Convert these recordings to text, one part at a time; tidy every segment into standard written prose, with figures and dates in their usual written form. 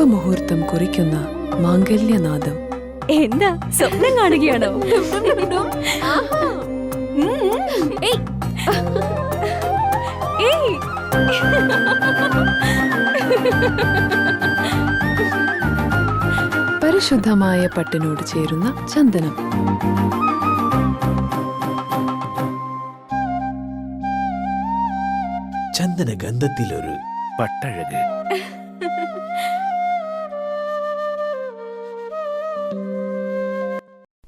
ശുഭമുഹൂർത്തം കുറിക്കുന്ന മാംഗല്യനാദം. എന്താ സ്വപ്നം കാണുകയാണോ? പരിശുദ്ധമായ പട്ടിനോട് ചേരുന്ന ചന്ദനം. ചന്ദന ഗന്ധത്തിലൊരു പട്ടഴക്.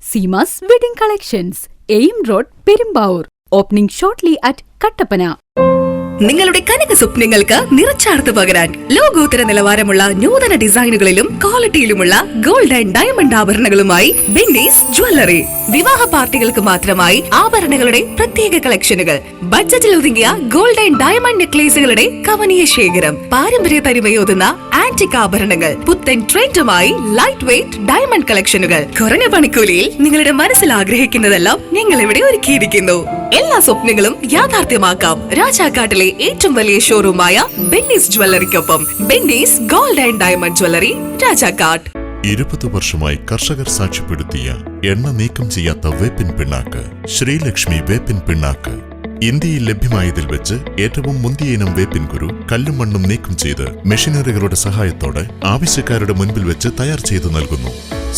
Seemas wedding collections, AM road, Perumbavoor. Opening shortly at Kattappana. നിങ്ങളുടെ കനക സ്വപ്നങ്ങൾക്ക് നിറച്ചാർത്ത് പകരാൻ ലോകോത്തര നിലവാരമുള്ള നൂതന ഡിസൈനുകളിലും ക്വാളിറ്റിയിലുമുള്ള ഗോൾഡ് ആൻഡ് ഡയമണ്ട് ആഭരണങ്ങളുമായി ബെന്നീസ് ജ്വല്ലറി. വിവാഹ പാർട്ടികൾക്ക് മാത്രമായി ആഭരണങ്ങളുടെ പ്രത്യേക കളക്ഷനുകൾ, ബഡ്ജറ്റിൽ ഒതുങ്ങിയ ഗോൾഡ് ആൻഡ് ഡയമണ്ട് നെക്ലേസുകളുടെ കവനീയ ശേഖരം, പാരമ്പര്യ തനിമയോതുന്ന ആന്റിക് ആഭരണങ്ങൾ, പുത്തൻ ട്രെൻഡുമായി ലൈറ്റ് വെയ്റ്റ് ഡയമണ്ട് കളക്ഷനുകൾ. കുറഞ്ഞ പണിക്കൂലിയിൽ നിങ്ങളുടെ മനസ്സിൽ ആഗ്രഹിക്കുന്നതെല്ലാം ഞങ്ങൾ ഇവിടെ ഒരുക്കിയിരിക്കുന്നു. എല്ലാ സ്വപ്നങ്ങളും യാഥാർത്ഥ്യമാക്കാം രാജാക്കാട്ടിലെ ഏറ്റവും വലിയ ഷോറൂമായ ബെന്നീസ് ജ്വല്ലറിക്കൊപ്പം. Benny's gold and diamond jewellery, Rajakkad. 20 വർഷമായി കർഷകർ സാക്ഷ്യപ്പെടുത്തിയ എണ്ണ നീക്കം ചെയ്യാത്ത വേപ്പിൻ പിണ്ണാക്ക് ശ്രീലക്ഷ്മി വേപ്പിൻ പിണ്ണാക്ക്. ഇന്ത്യയിൽ ലഭ്യമായതിൽ വെച്ച് ഏറ്റവും മുന്തിയ ഇനം വേപ്പിൻ കുരു കല്ലും മണ്ണും നീക്കം ചെയ്ത് മെഷീനറികളുടെ സഹായത്തോടെ ആവശ്യക്കാരുടെ മുൻപിൽ വെച്ച് തയ്യാർ ചെയ്തു നൽകുന്നു.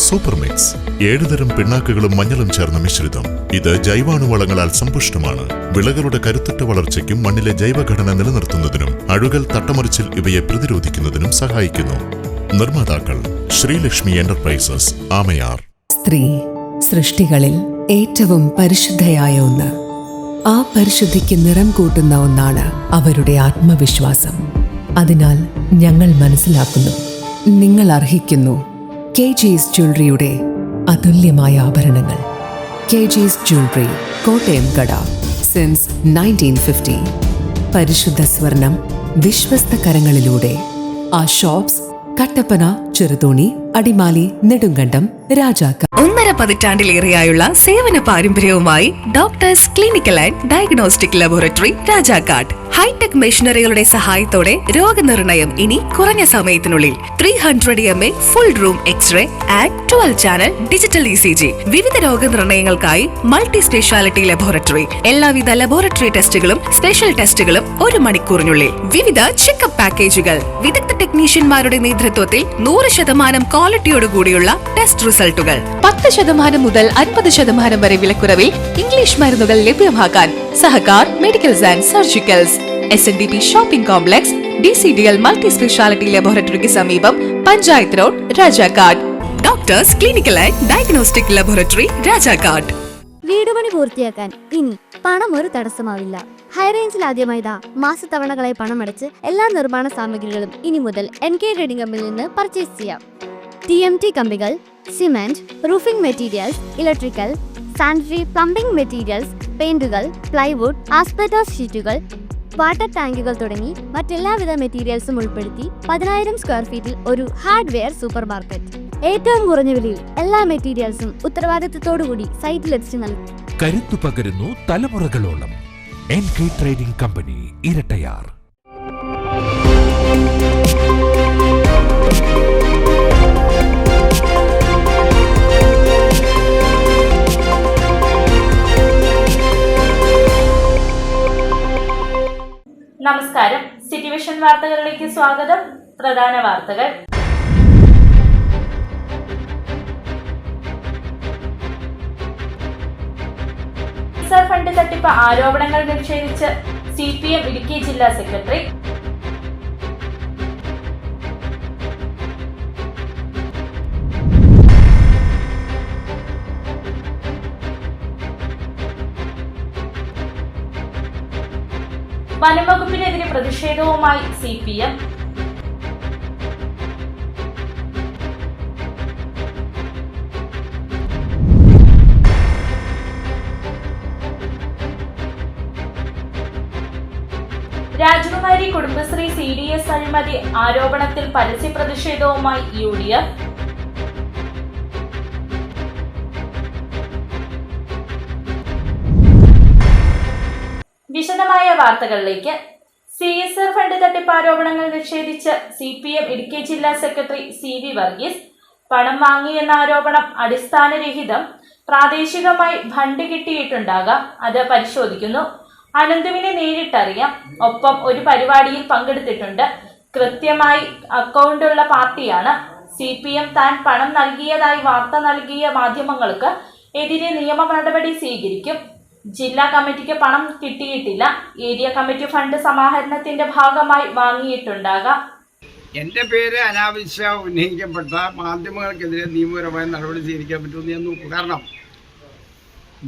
സൂപ്പർ മിക്സ് 7 തരം പിണ്ണാക്കുകളും മഞ്ഞളും ചേർന്ന മിശ്രിതം. ഇത് ജൈവാണുവളങ്ങളാൽ സമ്പുഷ്ടമാണ്. വിളകളുടെ കരുത്തുറ്റ വളർച്ചയ്ക്കും മണ്ണിലെ ജൈവഘടന നിലനിർത്തുന്നതിനും അഴുകൽ, തട്ടമറിച്ചിൽ ഇവയെ പ്രതിരോധിക്കുന്നതിനും സഹായിക്കുന്നു. നിർമ്മാതാക്കൾ ശ്രീലക്ഷ്മി എന്റർപ്രൈസസ്, ആമയാർ. സ്ത്രീ സൃഷ്ടികളിൽ ഏറ്റവും പരിശുദ്ധയായ ഒന്ന്. ആ പരിശുദ്ധിക്ക് നിറം കൂട്ടുന്ന ഒന്നാണ് അവരുടെ ആത്മവിശ്വാസം. അതിനാൽ ഞങ്ങൾ മനസ്സിലാക്കുന്നു, നിങ്ങൾ അർഹിക്കുന്നു കെജിസ് ജ്വല്ലറിയുടെ അതുല്യമായ ആഭരണങ്ങൾ. കെജിസ് ജ്വല്ലറി, കോട്ടയം കട, സിൻസ് 1950. പരിശുദ്ധ സ്വർണം വിശ്വസ്ത കരങ്ങളിലൂടെ. ആ ഷോപ്സ് കട്ടപ്പന, ചെറുതോണി, അടിമാലി, നെടുങ്കണ്ടം, രാജാക്ക. 1.5 പതിറ്റാണ്ടിലേറെയായുള്ള സേവന പാരമ്പര്യവുമായി doctors clinical and diagnostic laboratory, Rajakkad. Hi-tech മെഷീനറികളുടെ സഹായത്തോടെ രോഗനിർണയം ഇനി കുറഞ്ഞ സമയത്തിനുള്ളിൽ. 300 ml full room X-ray and 12 channel digital ECG. വിവിധ രോഗനിർണയങ്ങൾക്കായി മൾട്ടി സ്പെഷ്യാലിറ്റി ലബോറട്ടറി. എല്ലാവിധ ലബോറട്ടറി ടെസ്റ്റുകളും സ്പെഷ്യൽ ടെസ്റ്റുകളും 1 മണിക്കൂറിനുള്ളിൽ. വിവിധ ചെക്കപ്പ് പാക്കേജുകൾ. വിദഗ്ധ ടെക്നീഷ്യന്മാരുടെ നേതൃത്വത്തിൽ 100% ക്വാളിറ്റിയോടുകൂടിയുള്ള ടെസ്റ്റ് റിസൾട്ടുകൾ. 10% മുതൽ 50% വരെ വിലക്കുറവിൽ ഇംഗ്ലീഷ് മരുന്നുകൾ ലഭ്യമാക്കാൻ Sahakar medicals and surgicals, SNDP shopping complex, DCDL multi speciality ലബോറട്ടറിക്ക് സമീപം, panchayat road, Rajakkad. Doctors clinical and diagnostic laboratory, Rajakkad. വീട് പണി പൂർത്തിയാക്കാൻ ഇനി പണം ഒരു തടസ്സമാവില്ല. ഹൈറേഞ്ചിൽ ആദ്യമായിതാ മാസത്തവണകളായി പണമടച്ച് എല്ലാ നിർമ്മാണ സാമഗ്രികളും ഇനി മുതൽ NK ട്രേഡിംഗ് കമ്പനിയിൽ നിന്ന് പർച്ചേസ് ചെയ്യാം. TMT കമ്പികൾ, cement, roofing materials, electrical, sanitary, plumbing materials, പെയിന്റുകൾ, പ്ലൈവുഡ്, ആസ്പെറ്റോസ് ഷീറ്റുകൾ, വാട്ടർ ടാങ്കുകൾ തുടങ്ങി മറ്റെല്ലാവിധ മെറ്റീരിയൽസും ഉൾപ്പെടുത്തി 10,000 സ്ക്വയർ ഫീറ്റിൽ ഒരു ഹാർഡ്വെയർ സൂപ്പർ മാർക്കറ്റ്. ഏറ്റവും കുറഞ്ഞ വിലയിൽ എല്ലാ മെറ്റീരിയൽസും ഉത്തരവാദിത്തത്തോടുകൂടി സൈറ്റിലെത്തിച്ചു നൽകും. കരുത്തു പകരുന്നു തലമുറകളോളം. NK trading company, Irattayar. നമസ്കാരം, സിറ്റി വിഷൻ വാർത്തകളിലേക്ക് സ്വാഗതം. പ്രധാന വാർത്തകൾ. ഫണ്ട് തട്ടിപ്പ് ആരോപണങ്ങൾ നിഷേധിച്ച് CPM ഇടുക്കി ജില്ലാ സെക്രട്ടറി. വനംവകുപ്പിനെതിരെ പ്രതിഷേധവുമായി CPM. രാജകുമാരി കുടുംബശ്രീ CDS അഴിമതി ആരോപണത്തിൽ പരസ്യ പ്രതിഷേധവുമായി UDF. വിശദമായ വാർത്തകളിലേക്ക്. CSR ഫണ്ട് തട്ടിപ്പ് ആരോപണങ്ങൾ നിഷേധിച്ച് CPM ഇടുക്കി ജില്ലാ സെക്രട്ടറി CV വർഗീസ്. പണം വാങ്ങിയെന്ന ആരോപണം അടിസ്ഥാനരഹിതം. പ്രാദേശികമായി ഫണ്ട് കിട്ടിയിട്ടുണ്ടാകാം, അത് പരിശോധിക്കുന്നു. അനന്തുവിനെ നേരിട്ടറിയാം, ഒപ്പം ഒരു പരിപാടിയിൽ പങ്കെടുത്തിട്ടുണ്ട്. കൃത്യമായി അക്കൗണ്ടുള്ള പാർട്ടിയാണ്. CPM താൻ പണം നൽകിയതായി വാർത്ത നൽകിയ മാധ്യമങ്ങൾക്ക് എതിരെ നിയമ നടപടി സ്വീകരിക്കും. ജില്ലാ കമ്മിറ്റിക്ക് പണം കിട്ടിയിട്ടില്ല. ഏരിയ കമ്മിറ്റി ഫണ്ട് സമാഹരണത്തിന്റെ ഭാഗമായി വാങ്ങിയിട്ടുണ്ടാകാം. എൻ്റെ പേര് അനാവശ്യ ഉന്നയിക്കപ്പെട്ട മാധ്യമങ്ങൾക്കെതിരെ നിയമപരമായ നടപടി സ്വീകരിക്കാൻ പറ്റുമെന്ന് ഞാൻ നോക്കും. കാരണം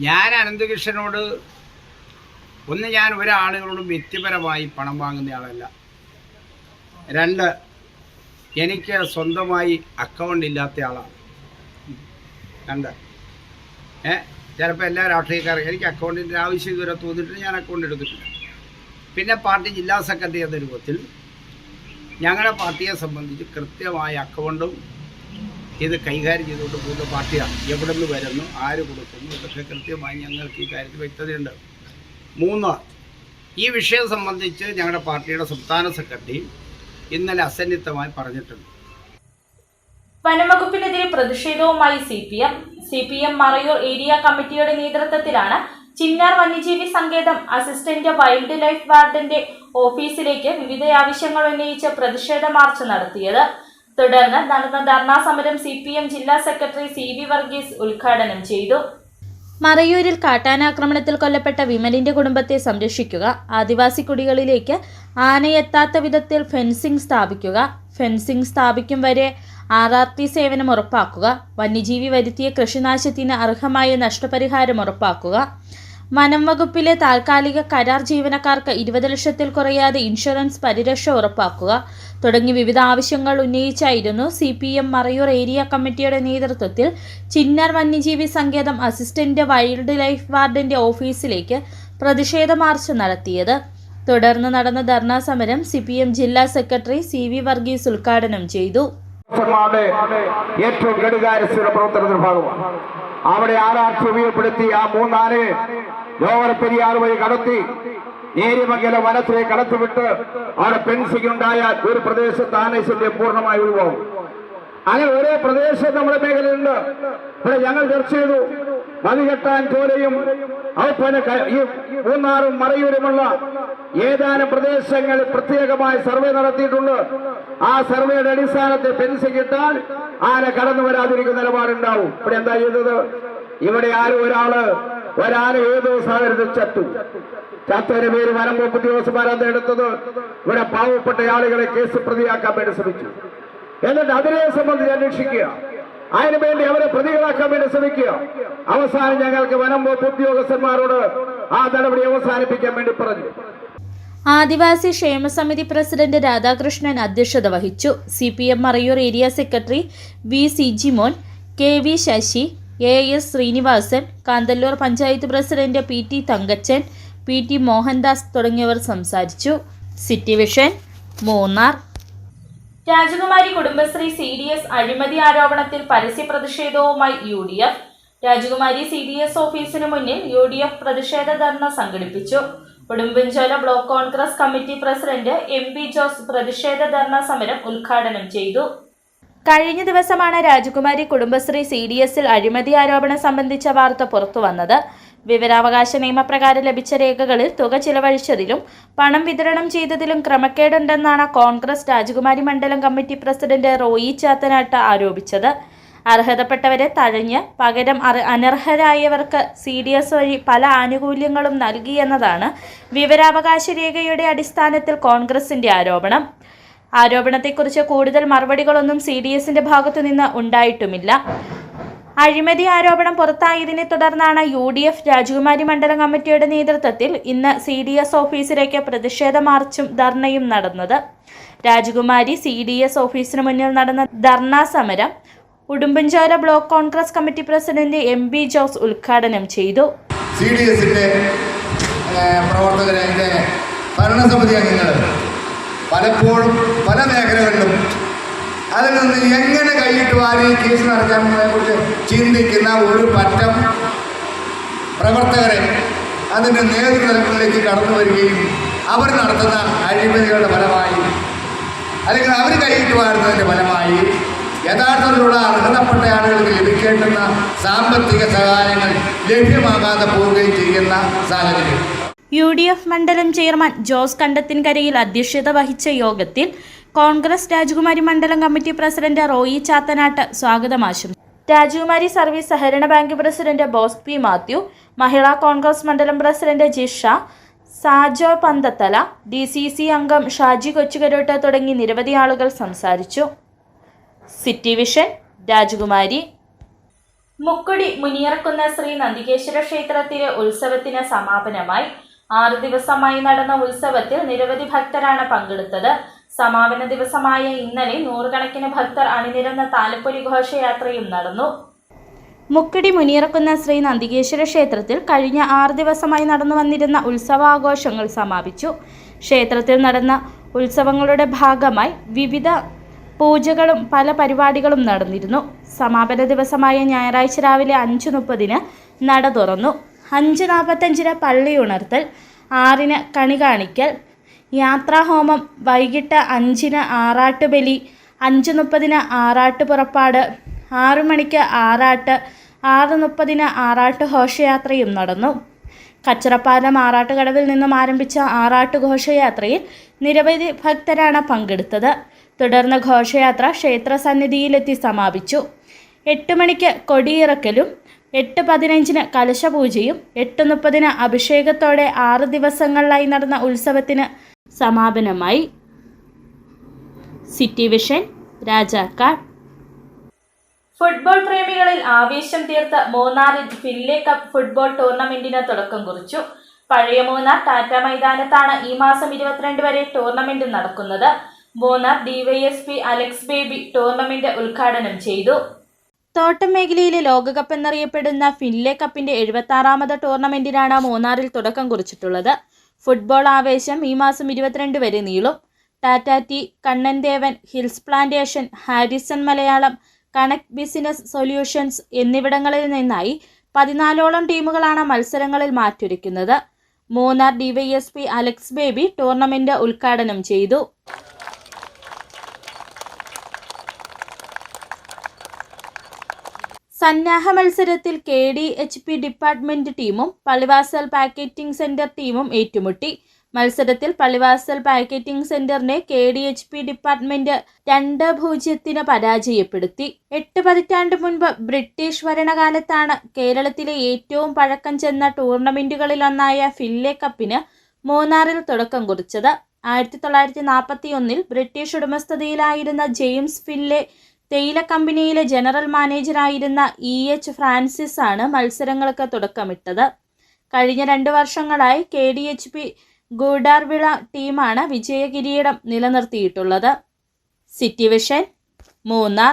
ഞാൻ അനന്തകൃഷ്ണനോട് ഞാൻ ഒരാളുകളോടും വ്യക്തിപരമായി പണം വാങ്ങുന്നയാളല്ല. 2, എനിക്ക് സ്വന്തമായി അക്കൗണ്ട് ഇല്ലാത്ത ആളാണ്. 2, ചിലപ്പോൾ എല്ലാ രാഷ്ട്രീയക്കാർക്കും എനിക്ക് അക്കൗണ്ടിൻ്റെ ആവശ്യം ഇതുവരെ തോന്നിയിട്ട് ഞാൻ അക്കൗണ്ട് എടുത്തിട്ടില്ല. പിന്നെ പാർട്ടി ജില്ലാ സെക്രട്ടറി എന്ന രൂപത്തിൽ ഞങ്ങളുടെ പാർട്ടിയെ സംബന്ധിച്ച് കൃത്യമായ അക്കൗണ്ടും ഇത് കൈകാര്യം ചെയ്തുകൊണ്ട് പോകുന്ന പാർട്ടിയാണ്. എവിടെ നിന്ന് വരുന്നു, ആര് കൊടുക്കുന്നു, ഇതൊക്കെ കൃത്യമായി ഞങ്ങൾക്ക് ഈ കാര്യത്തിൽ വ്യക്തതയുണ്ട്. 3, ഈ വിഷയം സംബന്ധിച്ച് ഞങ്ങളുടെ പാർട്ടിയുടെ സംസ്ഥാന സെക്രട്ടറി ഇന്നലെ അസന്നിഗ്ധമായി പറഞ്ഞിട്ടുണ്ട്. വനംവകുപ്പിനെതിരെ പ്രതിഷേധവുമായി CPM മറയൂർ ഏരിയ കമ്മിറ്റിയുടെ നേതൃത്വത്തിലാണ് ചിന്നാർ വന്യജീവി സങ്കേതം അസിസ്റ്റന്റ് വൈൽഡ് ലൈഫ് വാർഡന്റെ ഓഫീസിലേക്ക് വിവിധ ആവശ്യങ്ങൾ ഉന്നയിച്ച് പ്രതിഷേധ മാർച്ച് നടത്തിയത്. തുടർന്ന് നടന്ന ധർണാ സമരം CPM ജില്ലാ സെക്രട്ടറി CV വർഗീസ് ഉദ്ഘാടനം ചെയ്തു. മറയൂരിൽ കാട്ടാനാക്രമണത്തിൽ കൊല്ലപ്പെട്ട വിമലിന്റെ കുടുംബത്തെ സംരക്ഷിക്കുക, ആദിവാസി കുടികളിലേക്ക് ആനയെത്താത്ത വിധത്തിൽ ഫെൻസിംഗ് സ്ഥാപിക്കുക, ഫെൻസിംഗ് സ്ഥാപിക്കും വരെ RRT സേവനം ഉറപ്പാക്കുക, വന്യജീവി വരുത്തിയ കൃഷിനാശത്തിന് അർഹമായ നഷ്ടപരിഹാരം ഉറപ്പാക്കുക, വനം വകുപ്പിലെ താൽക്കാലിക കരാർ ജീവനക്കാർക്ക് 20 ലക്ഷത്തിൽ കുറയാതെ ഇൻഷുറൻസ് പരിരക്ഷ ഉറപ്പാക്കുക തുടങ്ങി വിവിധ ആവശ്യങ്ങൾ ഉന്നയിച്ചായിരുന്നു CPM മറയൂർ ഏരിയ കമ്മിറ്റിയുടെ നേതൃത്വത്തിൽ ചിന്നാർ വന്യജീവി സങ്കേതം അസിസ്റ്റന്റ് വൈൽഡ് ലൈഫ് വാർഡന്റെ ഓഫീസിലേക്ക് പ്രതിഷേധ മാർച്ച് നടത്തിയത്. തുടർന്ന് നടന്ന ധർണാ സമരം CPM ജില്ലാ സെക്രട്ടറി CV വർഗീസ് ഉദ്ഘാടനം ചെയ്തു. ഏറ്റവും ഘടികാരസ്ഥയുടെ പ്രവർത്തനത്തിന്റെ ഭാഗമാണ്. അവിടെ RRT ഉപയോഗപ്പെടുത്തി ആ 3 ആനയെ ലോവർ പെരിയാർ വഴി കടത്തി നേര്യമംഗലം വനത്തിലേക്ക് കടത്തിവിട്ട് അവിടെ ഫെൻസിംഗ് ഉണ്ടായാൽ ഒരു പ്രദേശത്ത് ആനശല്യം പൂർണ്ണമായി ഒഴിവാകും. അങ്ങനെ ഒരേ പ്രദേശം നമ്മുടെ മേഖലയുണ്ട്. ഇവിടെ ഞങ്ങൾ ചർച്ച ചെയ്തു. മതികെട്ടാൻ ചോലയും ഈ മൂന്നാറും മറയൂരുമുള്ള ഏതാനും പ്രദേശങ്ങളിൽ പ്രത്യേകമായ സർവേ നടത്തിയിട്ടുണ്ട്. ആ സർവേയുടെ അടിസ്ഥാനത്തിൽ ഫെൻസിംഗ് ഇട്ടാൽ ആന കടന്നു വരാതിരിക്കുന്ന നിലപാടുണ്ടാവും. ഇവിടെ എന്താ ചെയ്തത്? ഇവിടെ ഒരാന ഏതോ സാഹചര്യത്തിൽ ചത്തതിന് പേര് വനം വകുപ്പ് ഉദ്യോഗസ്ഥന്മാരത് എടുത്തത് ഇവിടെ പാവപ്പെട്ട ആളുകളെ കേസ് പ്രതിയാക്കാൻ വേണ്ടി ശ്രമിച്ചു. എന്നിട്ട് അതിനെ സംബന്ധിച്ച് അന്വേഷിക്കുക, അതിനുവേണ്ടി അവരെ പ്രതികളാക്കാൻ വേണ്ടി ശ്രമിക്കുക. അവസാനം ഞങ്ങൾക്ക് വനം വകുപ്പ് ഉദ്യോഗസ്ഥന്മാരോട് ആ നടപടി അവസാനിപ്പിക്കാൻ വേണ്ടി പറഞ്ഞു. ആദിവാസി ക്ഷേമസമിതി പ്രസിഡന്റ് രാധാകൃഷ്ണൻ അധ്യക്ഷത വഹിച്ചു. CPM Marayur area secretary VC Jimon, KV Sasi, AS Srinivasan, Kanthalloor panchayat president PT Thankachan, PT Mohandas തുടങ്ങിയവർ സംസാരിച്ചു. City vision, Munnar. Rajakumari Kudumbashree CDS അഴിമതി ആരോപണത്തിൽ പരസ്യ പ്രതിഷേധവുമായി UDF. രാജകുമാരി CDS ഓഫീസിനു മുന്നിൽ UDF പ്രതിഷേധ ധർണ സംഘടിപ്പിച്ചു. Udumbanchola block Congress committee president MP Jose പ്രതിഷേധ ധർണ സമരം ഉദ്ഘാടനം ചെയ്തു. കഴിഞ്ഞ ദിവസമാണ് രാജകുമാരി കുടുംബശ്രീ CDSൽ അഴിമതി ആരോപണം സംബന്ധിച്ച വാർത്ത പുറത്തുവന്നത്. വിവരാവകാശ നിയമപ്രകാരം ലഭിച്ച രേഖകളിൽ തുക ചിലവഴിച്ചതിലും പണം വിതരണം ചെയ്തതിലും ക്രമക്കേടുണ്ടെന്നാണ് കോൺഗ്രസ് രാജകുമാരി മണ്ഡലം കമ്മിറ്റി പ്രസിഡന്റ് റോയി ചാത്തനാട്ട് ആരോപിച്ചത്. അർഹതപ്പെട്ടവരെ തഴഞ്ഞ് പകരം അനർഹരായവർക്ക് CDS വഴി പല ആനുകൂല്യങ്ങളും നൽകിയെന്നതാണ് വിവരാവകാശ രേഖയുടെ അടിസ്ഥാനത്തിൽ കോൺഗ്രസിന്റെ ആരോപണം. ആരോപണത്തെക്കുറിച്ച് കൂടുതൽ മറുപടികളൊന്നും CDSന്റെ ഭാഗത്തുനിന്ന് ഉണ്ടായിട്ടുമില്ല. അഴിമതി ആരോപണം പുറത്തായതിനെ തുടർന്നാണ് UDF രാജകുമാരി മണ്ഡലം കമ്മിറ്റിയുടെ നേതൃത്വത്തിൽ ഇന്ന് CDS ഓഫീസിലേക്ക് പ്രതിഷേധ മാർച്ചും ധർണയും നടന്നത്. രാജകുമാരി CDS ഓഫീസിന് മുന്നിൽ നടന്ന ധർണാ സമരം Udumbanchola block Congress committee president MP Jose ഉദ്ഘാടനം ചെയ്തു. CDSന്റെ പ്രവർത്തകരെ, ഭരണസമിതി അംഗങ്ങൾ പലപ്പോഴും പല മേഖലകളിലും അതിൽ നിന്ന് എങ്ങനെ കൈയിട്ട് വാരി കേസ് നടക്കാമെന്നതിനെ കുറിച്ച് ചിന്തിക്കുന്ന ഒരു പറ്റം പ്രവർത്തകരെ അതിൻ്റെ നേതൃതലങ്ങളിലേക്ക് കടന്നു വരികയും അവർ നടത്തുന്ന അഴിമതികളുടെ ഫലമായി അല്ലെങ്കിൽ അവർ കൈയിട്ട് വാഴുന്നതിൻ്റെ ഫലമായി യഥാർത്ഥത്തിലുള്ള അർഹതപ്പെട്ട ആളുകൾക്ക് ലഭിക്കേണ്ടുന്ന സാമ്പത്തിക സഹായങ്ങൾ ലഭ്യമാകാതെ പോവുകയും ചെയ്യുന്ന സാഹചര്യം. UDF മണ്ഡലം ചെയർമാൻ ജോസ് കണ്ടത്തിൻകരയിൽ അധ്യക്ഷത വഹിച്ച യോഗത്തിൽ കോൺഗ്രസ് രാജകുമാരി മണ്ഡലം കമ്മിറ്റി പ്രസിഡന്റ് റോയി ചാത്തനാട്ട് സ്വാഗതം ആശംസിച്ചു. രാജകുമാരി സർവീസ് സഹകരണ bank president Bose P Mathew, Mahila Congress മണ്ഡലം പ്രസിഡന്റ് ജിഷ, സാജോ പന്തത്തല, DCC അംഗം ഷാജി കൊച്ചുകരോട്ട് തുടങ്ങി നിരവധി ആളുകൾ സംസാരിച്ചു. സിറ്റി വിഷൻ രാജകുമാരി. മുക്കുടി മുനിയറക്കുന്ന ശ്രീ നന്ദികേശ്വര ക്ഷേത്രത്തിലെ ഉത്സവത്തിന് സമാപനമായി. 6 ദിവസമായി നടന്ന ഉത്സവത്തിൽ നിരവധി ഭക്തരാണ് പങ്കെടുത്തത്. സമാപന ദിവസമായ ഇന്നലെ നൂറുകണക്കിന് ഭക്തർ അണിനിരന്ന താലപ്പൊലി ഘോഷയാത്രയും നടന്നു. മുക്കുടി മുനിയറക്കുന്ന ശ്രീ നന്ദികേശ്വര ക്ഷേത്രത്തിൽ കഴിഞ്ഞ 6 ദിവസമായി നടന്നു വന്നിരുന്ന ഉത്സവാഘോഷങ്ങൾ സമാപിച്ചു. ക്ഷേത്രത്തിൽ നടന്ന ഉത്സവങ്ങളുടെ ഭാഗമായി വിവിധ പൂജകളും പല പരിപാടികളും നടന്നിരുന്നു. സമാപന ദിവസമായ ഞായറാഴ്ച രാവിലെ 5:30 നട തുറന്നു. 5:45 പള്ളി ഉണർത്തൽ, 6 കണി കാണിക്കൽ, യാത്രാഹോമം, വൈകിട്ട് 5 ആറാട്ടുബലി, 5:30 ആറാട്ട് പുറപ്പാട്, 6 മണിക്ക് ആറാട്ട്, 6:30 ആറാട്ട് ഘോഷയാത്രയും നടന്നു. കച്ചറപ്പാലം ആറാട്ടുകടവിൽ നിന്നും ആരംഭിച്ച ആറാട്ട് ഘോഷയാത്രയിൽ നിരവധി ഭക്തരാണ് പങ്കെടുത്തത്. തുടർന്ന് ഘോഷയാത്ര ക്ഷേത്ര സന്നിധിയിലെത്തി സമാപിച്ചു. 8 മണിക്ക് കൊടിയിറക്കലും 8:15 കലശപൂജയും 8:30 അഭിഷേകത്തോടെ 6 ദിവസങ്ങളിലായി നടന്ന ഉത്സവത്തിന് സമാപനമായി. City vision Rajakkad. ഫുട്ബോൾ പ്രേമികളിൽ ആവേശം തീർത്ത് മൂന്നാറിൽ ഫിൻലെ കപ്പ് ഫുട്ബോൾ ടൂർണമെന്റിന് തുടക്കം കുറിച്ചു. പഴയ മൂന്നാർ ടാറ്റ മൈതാനത്താണ് ഈ മാസം 22 വരെ ടൂർണമെന്റ് നടക്കുന്നത്. മൂന്നാർ DYSP അലക്സ് ബേബി ടൂർണമെന്റ് ഉദ്ഘാടനം ചെയ്തു. തോട്ടം മേഖലയിലെ ലോകകപ്പ് എന്നറിയപ്പെടുന്ന ഫിൻലെ കപ്പിന്റെ 76ാമത് ടൂർണമെന്റിനാണ് മൂന്നാറിൽ തുടക്കം കുറിച്ചിട്ടുള്ളത്. ഫുട്ബോൾ ആവേശം ഈ മാസം 22 വരെ നീളും. Tata tea, Kannan Devan, hills plantation, Harrison Malayalam, connect business solutions എന്നിവിടങ്ങളിൽ നിന്നായി 14ഓളം ടീമുകളാണ് മത്സരങ്ങളിൽ മാറ്റുരയ്ക്കുന്നത്. മൂന്നാർ DYSP അലക്സ് ബേബി ടൂർണമെന്റ് ഉദ്ഘാടനം ചെയ്തു. സന്നാഹ മത്സരത്തിൽ KDHP ഡിപ്പാർട്ട്മെന്റ് ടീമും പള്ളിവാസൽ പാക്കറ്റിംഗ് സെന്റർ ടീമും ഏറ്റുമുട്ടി. മത്സരത്തിൽ പള്ളിവാസൽ പാക്കറ്റിംഗ് സെന്ററിനെ KDHP ഡിപ്പാർട്ട്മെന്റ് 2-0 പരാജയപ്പെടുത്തി. 8 പതിറ്റാണ്ട് മുൻപ് ബ്രിട്ടീഷ് ഭരണകാലത്താണ് കേരളത്തിലെ ഏറ്റവും പഴക്കം ചെന്ന ടൂർണമെന്റുകളിലൊന്നായ ഫിൻലെ കപ്പിന് മൂന്നാറിൽ തുടക്കം കുറിച്ചത്. 1941 ബ്രിട്ടീഷ് ഉടമസ്ഥതയിലായിരുന്ന ജെയിംസ് ഫിൻലെ തേയില കമ്പനിയിലെ ജനറൽ മാനേജറായിരുന്ന EH ഫ്രാൻസിസ് ആണ് മത്സരങ്ങൾക്ക് തുടക്കമിട്ടത്. കഴിഞ്ഞ 2 വർഷങ്ങളായി KDHP ഗൂഡാർവിള ടീമാണ് വിജയകിരീടം നിലനിർത്തിയിട്ടുള്ളത്. City vision Munnar.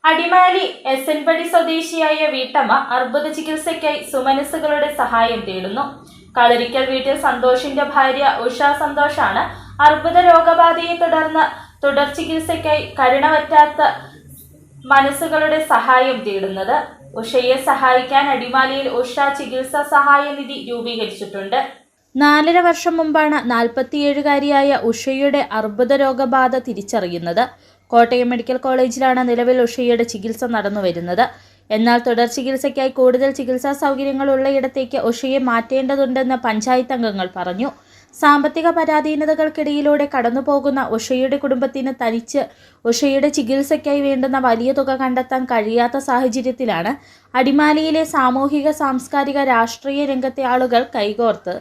അടിമാലി എസൻപടി സ്വദേശിയായ വീട്ടമ്മ അർബുദ ചികിത്സയ്ക്കായി സുമനസ്സുകളുടെ സഹായം തേടുന്നു. കളരിക്കൽ വീട്ടിൽ സന്തോഷിന്റെ ഭാര്യ ഉഷ സന്തോഷാണ് അർബുദ രോഗബാധയെ തുടർന്ന് തുടർ ചികിത്സയ്ക്കായി കരുണവറ്റാത്ത മനസ്സുകളുടെ സഹായം തേടുന്നത്. ഉഷയെ സഹായിക്കാൻ അടിമാലിയിൽ ഉഷ ചികിത്സാ സഹായ നിധി രൂപീകരിച്ചിട്ടുണ്ട്. 4.5 വർഷം മുമ്പാണ് 47-കാരിയായ ഉഷയുടെ അർബുദ രോഗബാധ തിരിച്ചറിയുന്നത്. കോട്ടയം മെഡിക്കൽ കോളേജിലാണ് നിലവിൽ ഉഷയുടെ ചികിത്സ നടന്നുവരുന്നത്. എന്നാൽ തുടർ ചികിത്സയ്ക്കായി കൂടുതൽ ചികിത്സാ സൗകര്യങ്ങൾ ഉള്ളയിടത്തേക്ക് ഉഷയെ മാറ്റേണ്ടതുണ്ടെന്ന് പഞ്ചായത്ത് അംഗങ്ങൾ പറഞ്ഞു. സാമ്പത്തിക പരാധീനതകൾക്കിടയിലൂടെ കടന്നുപോകുന്ന ഉഷയുടെ കുടുംബത്തിന് തനിച്ച് ഉഷയുടെ ചികിത്സയ്ക്കായി വേണ്ടുന്ന വലിയ തുക കണ്ടെത്താൻ കഴിയാത്ത സാഹചര്യത്തിലാണ് അടിമാലിയിലെ സാമൂഹിക, സാംസ്കാരിക, രാഷ്ട്രീയ രംഗത്തെ ആളുകൾ കൈകോർത്ത്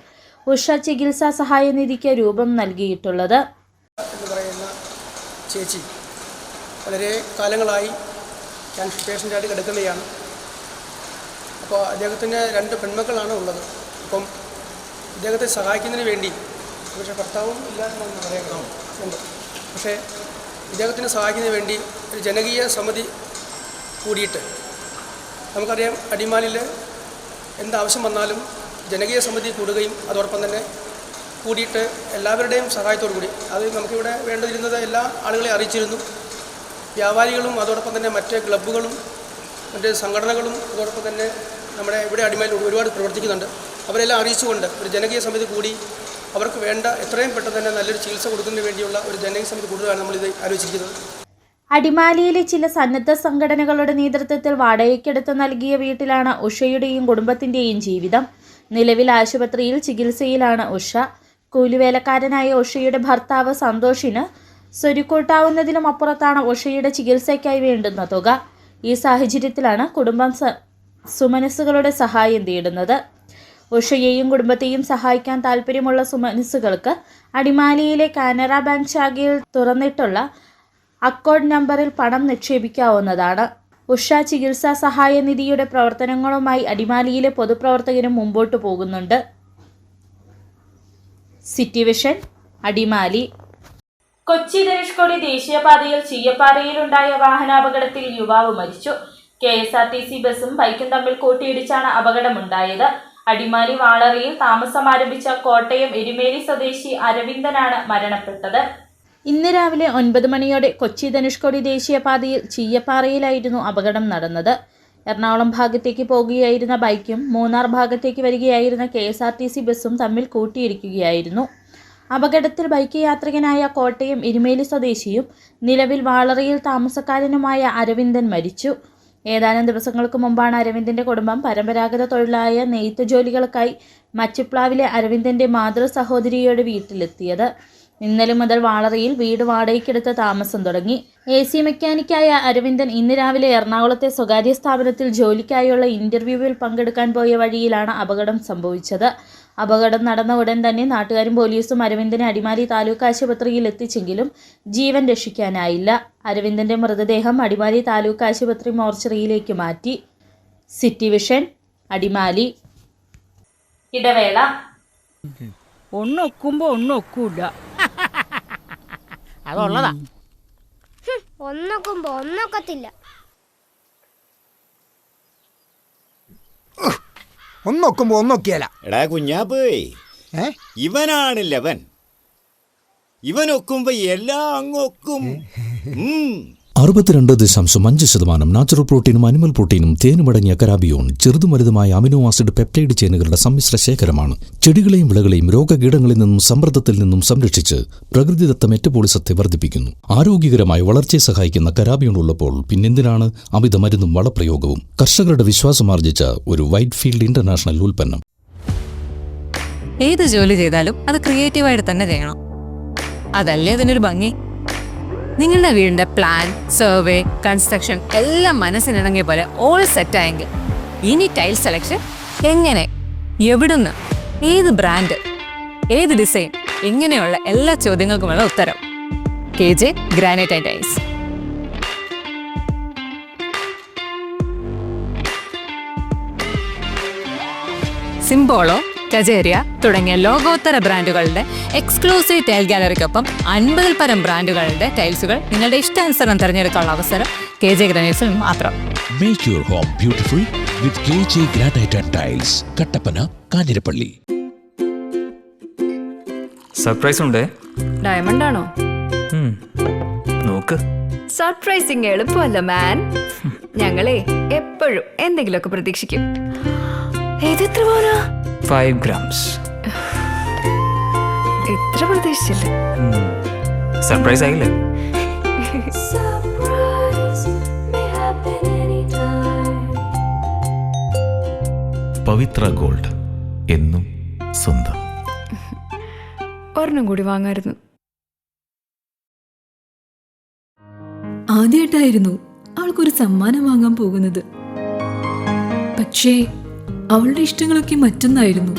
ഉഷ ചികിത്സാ സഹായ നിധിക്ക് രൂപം നൽകിയിട്ടുള്ളത്. എന്ന് പറയുന്ന ചേച്ചി വളരെ കാലങ്ങളായി ക്യാൻസർ പേഷ്യൻ്റായിട്ട് കിടക്കുകയാണ്. അപ്പോൾ അദ്ദേഹത്തിന് 2 പെൺമക്കളാണ് ഉള്ളത്. അപ്പം ഇദ്ദേഹത്തെ സഹായിക്കുന്നതിന് വേണ്ടി, പക്ഷേ ഭർത്താവും ഇല്ലാതെന്ന് പറയുന്നുണ്ട്, പക്ഷേ ഇദ്ദേഹത്തിനെ സഹായിക്കുന്നതിന് വേണ്ടി ഒരു ജനകീയ സമിതി കൂടിയിട്ട്, നമുക്കറിയാം അടിമാലിയിൽ എന്താവശ്യം വന്നാലും ജനകീയ സമിതി കൂടുകയും അതോടൊപ്പം തന്നെ കൂടിയിട്ട് എല്ലാവരുടെയും സഹായത്തോടു കൂടി, അത് നമുക്കിവിടെ വേണ്ടിയിരുന്നത് എല്ലാ ആളുകളെയും അറിയിച്ചിരുന്നു. വ്യാപാരികളും അതോടൊപ്പം തന്നെ മറ്റ് ക്ലബ്ബുകളും മറ്റ് സംഘടനകളും അതോടൊപ്പം തന്നെ നമ്മുടെ ഇവിടെ അടിമാലിൽ ഒരുപാട് പ്രവർത്തിക്കുന്നുണ്ട്. അവരെല്ലാം അറിയിച്ചുകൊണ്ട് ഒരു ജനകീയ സമിതി കൂടി അവർക്ക് വേണ്ട എത്രയും പെട്ടെന്ന് തന്നെ നല്ലൊരു ചികിത്സ കൊടുക്കുന്നതിന് വേണ്ടിയുള്ള ഒരു ജനകീയ സമിതി കൂടുതലാണ് നമ്മളിത് ആലോചിക്കുന്നത്. അടിമാലിയിലെ ചില സന്നദ്ധ സംഘടനകളുടെ നേതൃത്വത്തിൽ വാടകയ്ക്കെടുത്ത് നൽകിയ വീട്ടിലാണ് ഉഷയുടെയും കുടുംബത്തിൻ്റെയും ജീവിതം. നിലവിൽ ആശുപത്രിയിൽ ചികിത്സയിലാണ് ഉഷ. കൂലിവേലക്കാരനായ ഉഷയുടെ ഭർത്താവ് സന്തോഷിന് സ്വരുക്കൂട്ടാവുന്നതിലും അപ്പുറത്താണ് ഉഷയുടെ ചികിത്സയ്ക്കായി വേണ്ടുന്ന തുക. ഈ സാഹചര്യത്തിലാണ് കുടുംബം സുമനസ്സുകളുടെ സഹായം തേടുന്നത്. ഉഷയെയും കുടുംബത്തെയും സഹായിക്കാൻ താല്പര്യമുള്ള സുമനസ്സുകൾക്ക് അടിമാലിയിലെ കാനറ ബാങ്ക് ശാഖയിൽ തുറന്നിട്ടുള്ള അക്കൗണ്ട് നമ്പറിൽ പണം നിക്ഷേപിക്കാവുന്നതാണ്. ഉഷ ചികിത്സാ സഹായ നിധിയുടെ പ്രവർത്തനങ്ങളുമായി അടിമാലിയിലെ പൊതുപ്രവർത്തകരും മുമ്പോട്ടു പോകുന്നുണ്ട്. City vision, Adimali. കൊച്ചി ധനുഷ്കോടി ദേശീയപാതയിൽ ചീയപ്പാറയിലുണ്ടായ വാഹനാപകടത്തിൽ യുവാവ് മരിച്ചു. KSRTC ബസും ബൈക്കും തമ്മിൽ കൂട്ടിയിടിച്ചാണ് അപകടമുണ്ടായത്. അടിമാലി വാളറിയിൽ താമസം ആരംഭിച്ച കോട്ടയം എരുമേലി സ്വദേശി അരവിന്ദനാണ് മരണപ്പെട്ടത്. ഇന്ന് രാവിലെ 9 മണിയോടെ കൊച്ചി ധനുഷ്കോടി ദേശീയപാതയിൽ ചീയപ്പാറയിലായിരുന്നു അപകടം നടന്നത്. എറണാകുളം ഭാഗത്തേക്ക് പോകുകയായിരുന്ന ബൈക്കും മൂന്നാർ ഭാഗത്തേക്ക് വരികയായിരുന്ന KSRTC ബസും തമ്മിൽ കൂട്ടിയിടിക്കുകയായിരുന്നു. അപകടത്തിൽ ബൈക്ക് യാത്രികനായ കോട്ടയം എരുമേലി സ്വദേശിയും നിലവിൽ വാളറിയിൽ താമസക്കാരനുമായ അരവിന്ദൻ മരിച്ചു. ഏതാനും ദിവസങ്ങൾക്ക് മുമ്പാണ് അരവിന്ദൻ്റെ കുടുംബം പരമ്പരാഗത തൊഴിലായ നെയ്ത്ത് ജോലികൾക്കായി മച്ചിപ്ലാവിലെ അരവിന്ദൻ്റെ മാതൃ സഹോദരിയുടെ വീട്ടിലെത്തിയത്. ഇന്നലെ മുതൽ വാളറിയിൽ വീട് വാടകയ്ക്കെടുത്ത് താമസം തുടങ്ങി. AC മെക്കാനിക്കായ അരവിന്ദൻ ഇന്ന് രാവിലെ എറണാകുളത്തെ സ്വകാര്യ സ്ഥാപനത്തിൽ ജോലിക്കായുള്ള ഇൻ്റർവ്യൂവിൽ പങ്കെടുക്കാൻ പോയ വഴിയിലാണ് അപകടം സംഭവിച്ചത്. അപകടം നടന്ന ഉടൻ തന്നെ നാട്ടുകാരും പോലീസും അരവിന്ദനെ അടിമാലി താലൂക്ക് ആശുപത്രിയിൽ എത്തിച്ചെങ്കിലും ജീവൻ രക്ഷിക്കാനായില്ല. അരവിന്ദൻ്റെ മൃതദേഹം അടിമാലി താലൂക്ക് ആശുപത്രി മോർച്ചറിയിലേക്ക് മാറ്റി. City vision, Adimali. ഇടവേള. ഒന്നൊക്കുമ്പോ ഒന്നൊക്കൂല, അതുള്ളതാ. ഒന്നൊക്കുമ്പോ ഒന്നൊക്കത്തില്ല. ഒന്നൊക്കുമ്പോ ഒന്നൊക്കെയല്ല. എടാ കുഞ്ഞാപ്പേ, ഇവനാണ് ലവൻ. ഇവനൊക്കുമ്പോ എല്ലാം അങ്ങൊക്കും. 62.5% നാച്ചുറൽ പ്രോട്ടീനും അനിമൽ പ്രോട്ടീനും തേനുമടങ്ങിയ കരാബിയോൺ ചെറുതും വലുതുമായ അമിനോ ആസിഡ് പെപ്റ്റൈഡ് ചെയിനുകളുടെ സമ്മിശ്ര ശേഖരമാണ്. ചെടികളെയും വിളകളെയും രോഗകീടങ്ങളിൽ നിന്നും സമ്മർദ്ദത്തിൽ നിന്നും സംരക്ഷിച്ച് പ്രകൃതിദത്ത മെറ്റബോളിസത്തെ വർദ്ധിപ്പിക്കുന്നു. ആരോഗ്യകരമായ വളർച്ചയെ സഹായിക്കുന്ന കരാബിയോൺ ഉള്ളപ്പോൾ പിന്നെന്തിനാണ് അമിത മരുന്നും വളപ്രയോഗവും? കർഷകരുടെ വിശ്വാസമാർജിച്ച ഒരു വൈറ്റ് ഫീൽഡ് ഇന്റർനാഷണൽ ഉൽപ്പന്നം. ഏത് ജോലി ചെയ്താലും അത് ക്രിയേറ്റീവായിട്ട് തന്നെ ചെയ്യണം. അതല്ലേ അതിനൊരു ഭംഗി. നിങ്ങളുടെ വീടിന്റെ പ്ലാൻ, സർവേ, കൺസ്ട്രക്ഷൻ എല്ലാം മനസ്സിനിണങ്ങിയ പോലെ ഓൾ സെറ്റ് ആയെങ്കിൽ ഇനി ടൈൽ സെലക്ഷൻ എങ്ങനെ, എവിടുന്ന്, ഏത് ബ്രാൻഡ്, ഏത് ഡിസൈൻ, ഇങ്ങനെയുള്ള എല്ലാ ചോദ്യങ്ങൾക്കുമുള്ള ഉത്തരം KJ granite and tiles. Simpolo, Kajaria തുടങ്ങിയ ലോകോത്തര ബ്രാൻഡുകളുടെ എക്സ്ക്ലൂസീവ് ടൈൽ ഗാലറിക്കൊപ്പം 50-ൽ പരം ബ്രാൻഡുകളുടെ ടൈൽസുകൾ നിങ്ങളുടെ ഇഷ്ടാനുസരണം തിരഞ്ഞെടുക്കാനുള്ള അവസരം KJ ഗ്രാനൈറ്റ്സിൽ മാത്രം. Make your home beautiful with KJ Granite and Tiles, Kattappana, Kanjirappally. Surprise ഉണ്ടേ. ഡയമണ്ട് ആണോ? നോക്ക്. സർപ്രൈസിങ് എളുപ്പമല്ല മാൻ. ഞങ്ങളെ എപ്പോഴും എന്തെങ്കിലുമൊക്കെ പ്രതീക്ഷിക്കും. ഏതെത്ര പോരാ? 5 grams. എത്ര പ്രതീക്ഷിച്ചില്ല. സർപ്രൈസ് ആയില്ലേ? പവിത്ര ഗോൾഡ്, എന്നും സ്വന്തം. ഒരെണ്ണം കൂടി വാങ്ങായിരുന്നു. ആദ്യമായിട്ടായിരുന്നു അവൾക്കൊരു സമ്മാനം വാങ്ങാൻ പോകുന്നത്. പക്ഷേ അവളുടെ ഇഷ്ടങ്ങളൊക്കെ മറ്റൊന്നായിരുന്നു.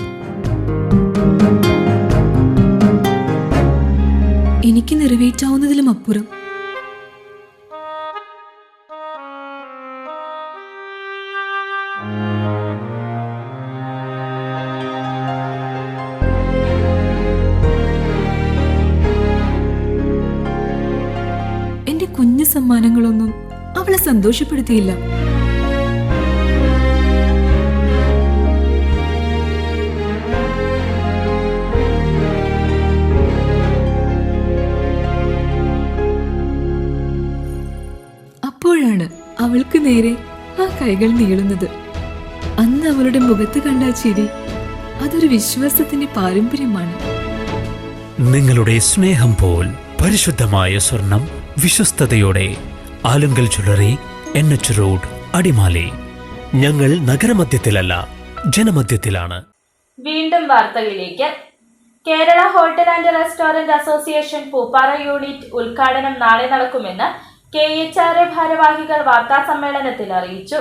എനിക്ക് നിറവേറ്റാവുന്നതിലും അപ്പുറം. എന്റെ കുഞ്ഞു സമ്മാനങ്ങളൊന്നും അവളെ സന്തോഷപ്പെടുത്തിയില്ല. അപ്പോഴാണ് അവൾക്ക് നേരെ ആ കൈകൾ നീളുന്നത്. അന്ന് അവളുടെ മുഖത്ത് കണ്ട ചിരി അതൊരു വിശ്വാസത്തിന്റെ പാരമ്പര്യമാണ്. നിങ്ങളുടെ സ്നേഹം പോൽ പരിശുദ്ധമായ സ്വർണം വിശ്വസ്തയോടെ Alunkal jewellery, NH road, Adimali. ഞങ്ങൾ നഗരമധ്യത്തിലല്ല, ജനമധ്യത്തിലാണ്. വീണ്ടും വാർത്തകളിലേക്ക്. Kerala hotel and restaurant association Pooppara unit ഉദ്ഘാടനം നാളെ നടക്കുമെന്ന് KHRA ഭാരവാഹികൾ വാർത്താ സമ്മേളനത്തിൽ അറിയിച്ചു.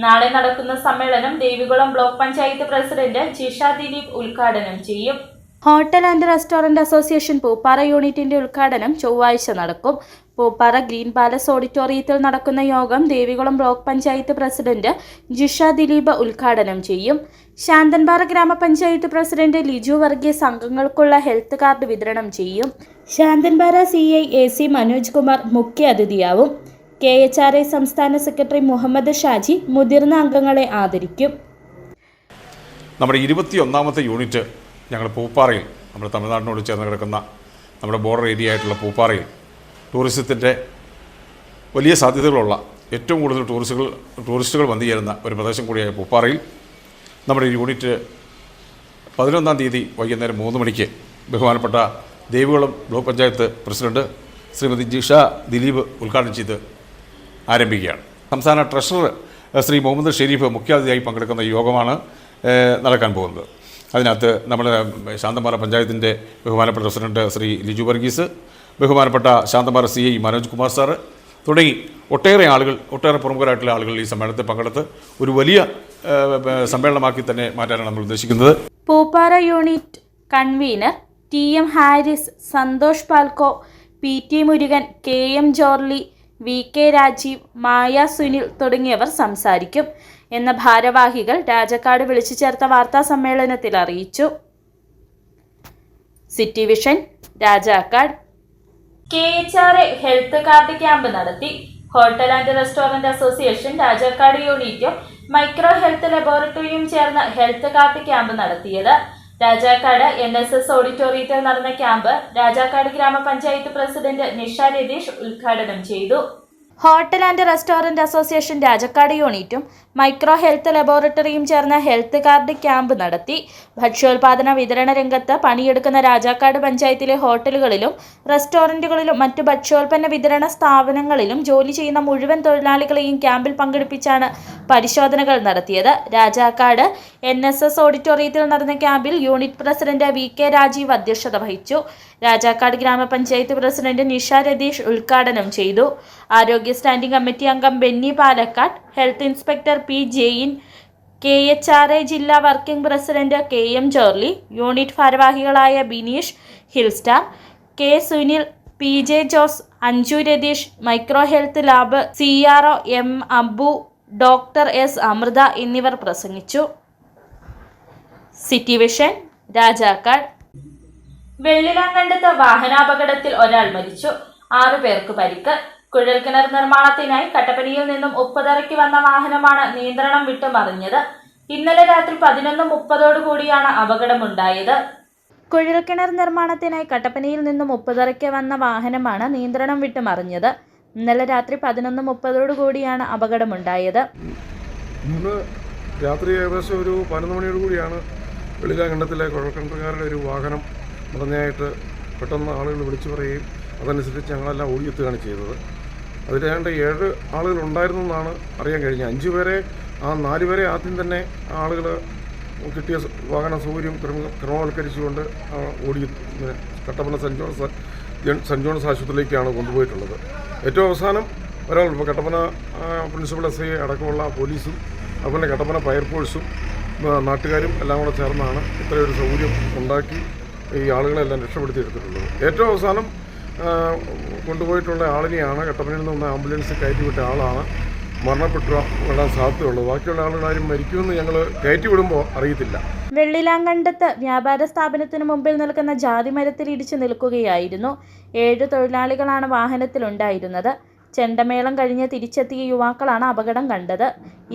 നാളെ നടക്കുന്ന സമ്മേളനം ദേവികുളം ബ്ലോക്ക് പഞ്ചായത്ത് പ്രസിഡന്റ് ജിഷ ദിലീപ് ഉദ്ഘാടനം ചെയ്യും. Hotel and restaurant association Pooppara യൂണിറ്റിന്റെ ഉദ്ഘാടനം ചൊവ്വാഴ്ച നടക്കും. പൂപ്പാറ ഗ്രീൻ പാലസ് ഓഡിറ്റോറിയത്തിൽ നടക്കുന്ന യോഗം ദേവികുളം ബ്ലോക്ക് പഞ്ചായത്ത് പ്രസിഡന്റ് ജിഷ ദിലീപ് ഉദ്ഘാടനം ചെയ്യും. ശാന്തൻപാറ ഗ്രാമപഞ്ചായത്ത് പ്രസിഡന്റ് ലിജു വർഗീസ് അംഗങ്ങൾക്കുള്ള ഹെൽത്ത് കാർഡ് വിതരണം ചെയ്യും. ശാന്തൻപാറ CI AC മനോജ് കുമാർ മുഖ്യ അതിഥിയാവും. KHRA സംസ്ഥാന സെക്രട്ടറി മുഹമ്മദ് ഷാജി മുതിർന്ന അംഗങ്ങളെ ആദരിക്കും. നമ്മുടെ 21ാമത്തെ യൂണിറ്റ് ഞങ്ങൾ പൂപ്പാറയിൽ, നമ്മുടെ തമിഴ്നാടിനോട് ചേർന്ന് കിടക്കുന്ന നമ്മുടെ ബോർഡർ ഏരിയ ആയിട്ടുള്ള പൂപ്പാറയിൽ ടൂറിസത്തിൻ്റെ വലിയ സാധ്യതകളുള്ള, ഏറ്റവും കൂടുതൽ ടൂറിസ്റ്റുകൾ വന്നു ചേരുന്ന ഒരു പ്രദേശം കൂടിയായ പൂപ്പാറയിൽ നമ്മുടെ യൂണിറ്റ് 11-ാം തീയതി വൈകുന്നേരം 3 മണിക്ക് ബഹുമാനപ്പെട്ട ദേവികുളം ബ്ലോക്ക് പഞ്ചായത്ത് പ്രസിഡന്റ് ശ്രീമതി ജിഷ ദിലീപ് ഉദ്ഘാടനം ചെയ്ത് ആരംഭിക്കുകയാണ്. സംസ്ഥാന ട്രഷറർ ശ്രീ മുഹമ്മദ് ഷെരീഫ് മുഖ്യാതിഥിയായി പങ്കെടുക്കുന്ന യോഗമാണ് നടക്കാൻ പോകുന്നത്. അതിനകത്ത് നമ്മുടെ ശാന്തൻപാറ പഞ്ചായത്തിൻ്റെ ബഹുമാനപ്പെട്ട പ്രസിഡന്റ് ശ്രീ ലിജു വർഗീസ്, ബഹുമാനപ്പെട്ട ശാന്തൻപാറ CI മനോജ് കുമാർ സാറ് തുടങ്ങി ഒട്ടേറെ പ്രമുഖരായിട്ടുള്ള ആളുകൾ ഈ സമ്മേളനത്തിൽ പങ്കെടുത്ത് ഒരു വലിയ സമ്മേളനമാക്കി തന്നെ മാറ്റാനാണ് നമ്മൾ ഉദ്ദേശിക്കുന്നത്. Pooppara unit convener TM Haris, Santhosh Palco, PT Murugan, KM Jorly, VK Rajeev, Maya Sunil തുടങ്ങിയവർ സംസാരിക്കും എന്ന ഭാരവാഹികൾ രാജാക്കാട് വിളിച്ചു ചേർത്ത വാർത്താ സമ്മേളനത്തിൽ അറിയിച്ചു. City vision, Rajakkad. KHRA health card camp നടത്തി. Hotel and restaurant association Rajakkad യൂണിറ്റും മൈക്രോ ഹെൽത്ത് ലബോറട്ടറിയും ചേർന്ന് ഹെൽത്ത് കാർഡ് ക്യാമ്പ് നടത്തിയത്. രാജാക്കാട് NSS ഓഡിറ്റോറിയത്തിൽ നടന്ന ക്യാമ്പ് രാജാക്കാട് ഗ്രാമപഞ്ചായത്ത് പ്രസിഡന്റ് നിഷ രതീഷ് ഉദ്ഘാടനം ചെയ്തു. Hotel and restaurant association Rajakkad യൂണിറ്റും മൈക്രോ ഹെൽത്ത് ലബോറട്ടറിയും ചേർന്ന് ഹെൽത്ത് കാർഡ് ക്യാമ്പ് നടത്തി. ഭക്ഷ്യോൽപാദന വിതരണ രംഗത്ത് പണിയെടുക്കുന്ന രാജാക്കാട് പഞ്ചായത്തിലെ ഹോട്ടലുകളിലും റെസ്റ്റോറന്റുകളിലും മറ്റു ഭക്ഷ്യോൽപ്പന്ന വിതരണ സ്ഥാപനങ്ങളിലും ജോലി ചെയ്യുന്ന മുഴുവൻ തൊഴിലാളികളെയും ക്യാമ്പിൽ പങ്കെടുപ്പിച്ചാണ് പരിശോധനകൾ നടത്തിയത്. രാജാക്കാട് NSS ഓഡിറ്റോറിയത്തിൽ നടന്ന ക്യാമ്പിൽ യൂണിറ്റ് പ്രസിഡന്റ് VK രാജീവ് അധ്യക്ഷത വഹിച്ചു. രാജാക്കാട് ഗ്രാമപഞ്ചായത്ത് പ്രസിഡന്റ് നിഷ രതീഷ് ഉദ്ഘാടനം ചെയ്തു. ആരോഗ്യ സ്റ്റാൻഡിംഗ് കമ്മിറ്റി അംഗം Benny Palakkad, health inspector P Jain, KHRA ജില്ലാ working president KM Jorly, unit ഭാരവാഹികളായ Bineesh Hillstar, K Sunil, PJ Jose, Anju Ratheesh, micro health lab CRO M Abu, doctor S Amritha എന്നിവർ പ്രസംഗിച്ചു. City vision, Rajakkad. വെള്ളിലാങ്കണ്ടത്ത് വാഹനാപകടത്തിൽ ഒരാൾ മരിച്ചു, 6 പേർക്ക് പരിക്ക്. കുഴൽക്കിണർ നിർമ്മാണത്തിനായി കട്ടപ്പനയിൽ നിന്നും ഉപ്പുതറയ്ക്ക് വന്ന വാഹനമാണ് നിയന്ത്രണം വിട്ടു മറിഞ്ഞത്. ഇന്നലെ രാത്രി 11:30 കൂടിയാണ് അപകടമുണ്ടായത്. കുഴൽക്കിണർ നിർമ്മാണത്തിനായി കട്ടപ്പനയിൽ നിന്നും ഉപ്പുതറയ്ക്ക് വന്ന വാഹനമാണ് നിയന്ത്രണം വിട്ടു മറിഞ്ഞത്. ഇന്നലെ രാത്രി 11:30 കൂടിയാണ് അപകടമുണ്ടായത്. ഇന്ന് രാത്രി ഏകദേശം ഒരു 11 മണിയോട് കൂടിയാണ് വെള്ളിലാങ്കണ്ടത്തിലെ കുഴൽക്കിണറുകാരുടെ ഒരു വാഹനം മറിഞ്ഞായിട്ട് പെട്ടെന്ന് ആളുകൾ വിളിച്ചു പറയുകയും അതനുസരിച്ച് ഞങ്ങളെല്ലാം ഓടിയെത്തുകയാണ് ചെയ്തത്. അതിലേതാണ്ട് 7 ആളുകൾ ഉണ്ടായിരുന്നു എന്നാണ് അറിയാൻ കഴിഞ്ഞത്. 5 പേരെ, ആ 4 പേരെ ആദ്യം തന്നെ ആളുകൾ കിട്ടിയ വാഹന സൗകര്യം ക്രമവൽക്കരിച്ചുകൊണ്ട് ഓടി കട്ടപ്പന സെൻറ് ജോൺസ് ആശുപത്രിയിലേക്കാണ് കൊണ്ടുപോയിട്ടുള്ളത്. ഏറ്റവും അവസാനം ഒരാൾ കട്ടപ്പന പ്രിൻസിപ്പൽ SI അടക്കമുള്ള പോലീസും അതുപോലെ കട്ടപ്പന ഫയർഫോഴ്സും നാട്ടുകാരും എല്ലാം കൂടെ ചേർന്നാണ് ഇത്രയൊരു സൗകര്യം ഉണ്ടാക്കി ഈ ആളുകളെല്ലാം രക്ഷപ്പെടുത്തിയെടുത്തിട്ടുള്ളത്. ഏറ്റവും അവസാനം കൊണ്ടുപോയിട്ടുള്ള ആളിനെയാണ് കട്ടപ്പനയിൽ നിന്ന് ആംബുലൻസ് കയറ്റിവിട്ട ആളാണ് മരണപ്പെടാൻ സാധ്യതയുള്ളത്. ബാക്കിയുള്ള ആളുകളാരും മരിക്കുമെന്ന് ഞങ്ങൾ കയറ്റിവിടുമ്പോൾ അറിയത്തില്ല. വെള്ളിലാങ്കണ്ടത്ത് വ്യാപാര സ്ഥാപനത്തിന് മുമ്പിൽ നിൽക്കുന്ന ജാതിമരത്തിൽ ഇടിച്ചു നിൽക്കുകയായിരുന്നു. 7 തൊഴിലാളികളാണ് വാഹനത്തിലുണ്ടായിരുന്നത്. ചെണ്ടമേളം കഴിഞ്ഞ് തിരിച്ചെത്തിയ യുവാക്കളാണ് അപകടം കണ്ടത്.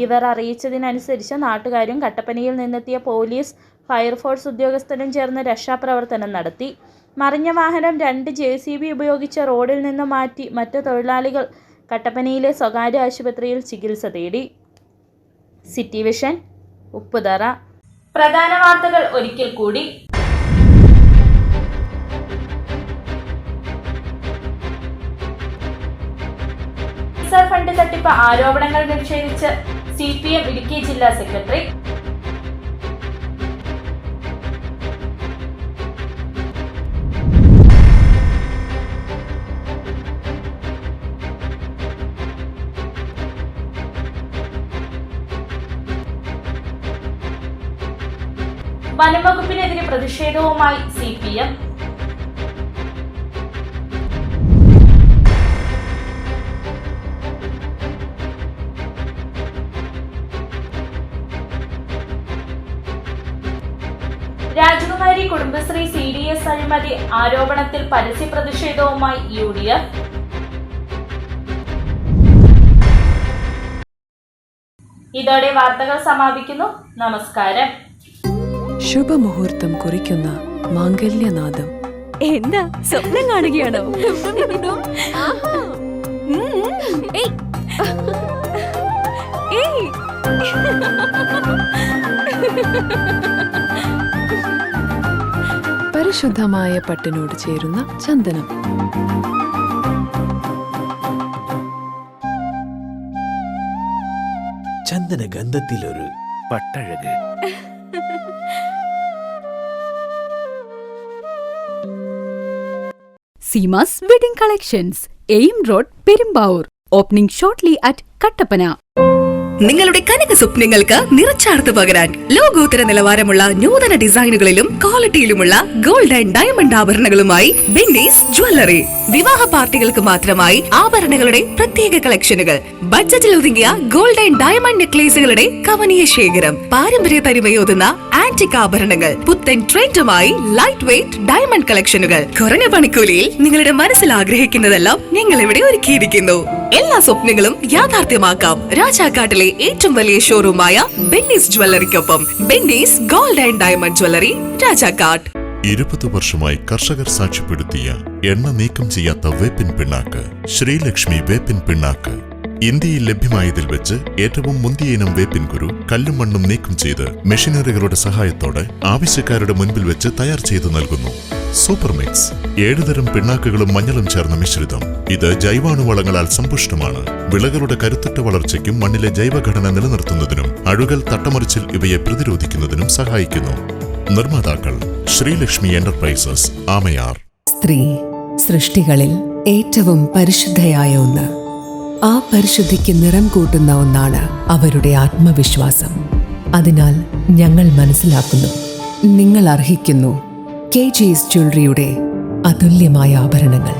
ഇവർ അറിയിച്ചതിനനുസരിച്ച് നാട്ടുകാരും കട്ടപ്പനയിൽ നിന്നെത്തിയ പോലീസ്, ഫയർഫോഴ്സ് ഉദ്യോഗസ്ഥരും ചേർന്ന് രക്ഷാപ്രവർത്തനം നടത്തി. മറിഞ്ഞ വാഹനം 2 JCB ഉപയോഗിച്ച് റോഡിൽ നിന്ന് മാറ്റി മറ്റ് തൊഴിലാളികൾ കട്ടപ്പനയിലെ സ്വകാര്യ ആശുപത്രിയിൽ ചികിത്സ തേടി. City vision, Upputhara. പ്രധാന വാർത്തകൾ ഒരിക്കൽ കൂടി. ഫണ്ട് തട്ടിപ്പ് ആരോപണങ്ങൾ നിഷേധിച്ച് CPM ഇടുക്കി ജില്ലാ സെക്രട്ടറി. വനംവകുപ്പിനെതിരെ പ്രതിഷേധവുമായി CPM. രാജകുമാരി കുടുംബശ്രീ CDS അഴിമതി ആരോപണത്തിൽ പരസ്യ പ്രതിഷേധവുമായി UDF. ഇതോടെ വാർത്തകൾ സമാപിക്കുന്നു. നമസ്കാരം. ശുഭമുഹൂർത്തം കുറിക്കുന്ന മാംഗല്യനാദം. എന്താ സ്വപ്നം കാണുകയാണോ? പരിശുദ്ധമായ പട്ടിനോട് ചേരുന്ന ചന്ദനം. ചന്ദന ഗന്ധത്തിലൊരു പട്ടഴക്. Seema's Wedding Collections, AIM Road, Perumbavoor. Opening shortly at Kattapana. നിങ്ങളുടെ കനക സ്വപ്നങ്ങൾക്ക് നിറച്ചാർത്ത് പകരാൻ ലോകോത്തര നിലവാരമുള്ള നൂതന ഡിസൈനുകളിലും ക്വാളിറ്റിയിലുമുള്ള ഗോൾഡ് ആൻഡ് ഡയമണ്ട് ആഭരണങ്ങളുമായി ബെന്നീസ് ജ്വല്ലറി. വിവാഹ പാർട്ടികൾക്ക് മാത്രമായി ആഭരണങ്ങളുടെ പ്രത്യേക കളക്ഷനുകൾ, ബഡ്ജറ്റിൽ ഒതുങ്ങിയ ഗോൾഡ് ആൻഡ് ഡയമണ്ട് നെക്ലേസുകളുടെ കവനീയ ശേഖരം, പാരമ്പര്യ തനിമയോതുന്ന ആന്റിക് ആഭരണങ്ങൾ, പുത്തൻ ട്രെൻഡുമായി ലൈറ്റ് വെയ്റ്റ് ഡയമണ്ട് കളക്ഷനുകൾ, കുറഞ്ഞ പണിക്കൂലിയിൽ നിങ്ങളുടെ മനസ്സിൽ ആഗ്രഹിക്കുന്നതെല്ലാം ഞങ്ങൾ ഇവിടെ ഒരുക്കിയിരിക്കുന്നു. എല്ലാ സ്വപ്നങ്ങളും യാഥാർത്ഥ്യമാക്കാം രാജാക്കാട്ടിലെ ഏറ്റവും വലിയ ഷോറൂമായ ബെന്നീസ് ജ്വല്ലറിക്കൊപ്പം. Benny's gold and diamond jewellery, Rajakkad. 20 വർഷമായി കർഷകർ സാക്ഷ്യപ്പെടുത്തിയ എണ്ണ നീക്കം ചെയ്യാത്ത വേപ്പിൻ പിണ്ണാക്ക് ശ്രീലക്ഷ്മി വേപ്പിൻ പിണ്ണാക്ക്. ഇന്ത്യയിൽ ലഭ്യമായതിൽ വെച്ച് ഏറ്റവും മുന്തിയ ഇനം വേപ്പിൻ കുരു കല്ലും മണ്ണും നീക്കം ചെയ്ത് മെഷീനറികളുടെ സഹായത്തോടെ ആവശ്യക്കാരുടെ മുൻപിൽ വെച്ച് തയ്യാർ ചെയ്തു നൽകുന്നു. സൂപ്പർ മിക്സ് 7 തരം പിണ്ണാക്കുകളും മഞ്ഞളും ചേർന്ന മിശ്രിതം. ഇത് ജൈവാണുവളങ്ങളാൽ സമ്പുഷ്ടമാണ്. വിളകളുടെ കരുത്തുറ്റ വളർച്ചയ്ക്കും മണ്ണിലെ ജൈവഘടന നിലനിർത്തുന്നതിനും അഴുകൽ, തട്ടമറിച്ചിൽ ഇവയെ പ്രതിരോധിക്കുന്നതിനും സഹായിക്കുന്നു. നിർമ്മാതാക്കൾ ശ്രീലക്ഷ്മി എന്റർപ്രൈസസ്, ആമയാർ. സ്ത്രീ സൃഷ്ടികളിൽ ഏറ്റവും പരിശുദ്ധയായ ഒന്ന്. ആ പരിശുദ്ധിക്ക് നിറം കൂട്ടുന്ന ഒന്നാണ് അവരുടെ ആത്മവിശ്വാസം. അതിനാൽ ഞങ്ങൾ മനസ്സിലാക്കുന്നു, നിങ്ങൾ അർഹിക്കുന്നു KG's ജ്വല്ലറിയുടെ അതുല്യമായ ആഭരണങ്ങൾ.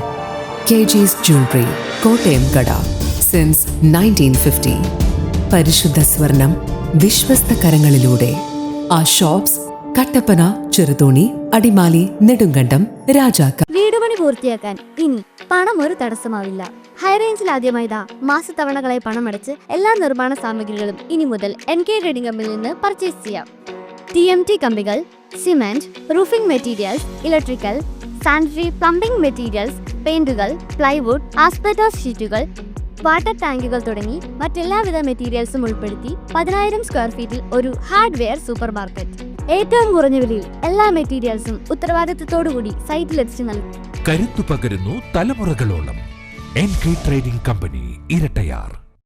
KG's ജ്വല്ലറി, കോട്ടയം കട, സിൻസ് 1950. പരിശുദ്ധ സ്വർണം വിശ്വസ്ത കരങ്ങളിലൂടെ. ആ ഷോപ്സ് കട്ടപ്പന, ചെറുതോണി, അടിമാലി, നെടുങ്കണ്ടം, രാജാക്ക. വീടുപണി പൂർത്തിയാക്കാൻ ഇനി പണം ഒരു തടസ്സമാവില്ല. ഹൈറേഞ്ചിൽ ആദ്യമായി മാസത്തവണകളായി പണമടച്ച് എല്ലാ നിർമ്മാണ സാമഗ്രികളും ഇനി മുതൽ NK ട്രേഡിംഗ് കമ്പനിയിൽ നിന്ന് പർച്ചേസ് ചെയ്യാം. TMT കമ്പികൾ, cement, roofing materials, electrical, sanitary, plumbing materials, പെയിന്റുകൾ, പ്ലൈവുഡ്, ആസ്പെറ്റോസ് ഷീറ്റുകൾ, വാട്ടർ ടാങ്കുകൾ തുടങ്ങി മറ്റെല്ലാവിധ മെറ്റീരിയൽസും ഉൾപ്പെടുത്തി 10,000 സ്ക്വയർ ഫീറ്റിൽ ഒരു ഹാർഡ്വെയർ സൂപ്പർ മാർക്കറ്റ്. ഏറ്റവും കുറഞ്ഞ വിലയിൽ എല്ലാ മെറ്റീരിയൽസും ഉത്തരവാദിത്തത്തോടുകൂടി സൈറ്റിലെത്തിച്ചു നൽകും. കരുത്തു പകരുന്നു തലമുറകളോളം. NK trading company, Irattayar.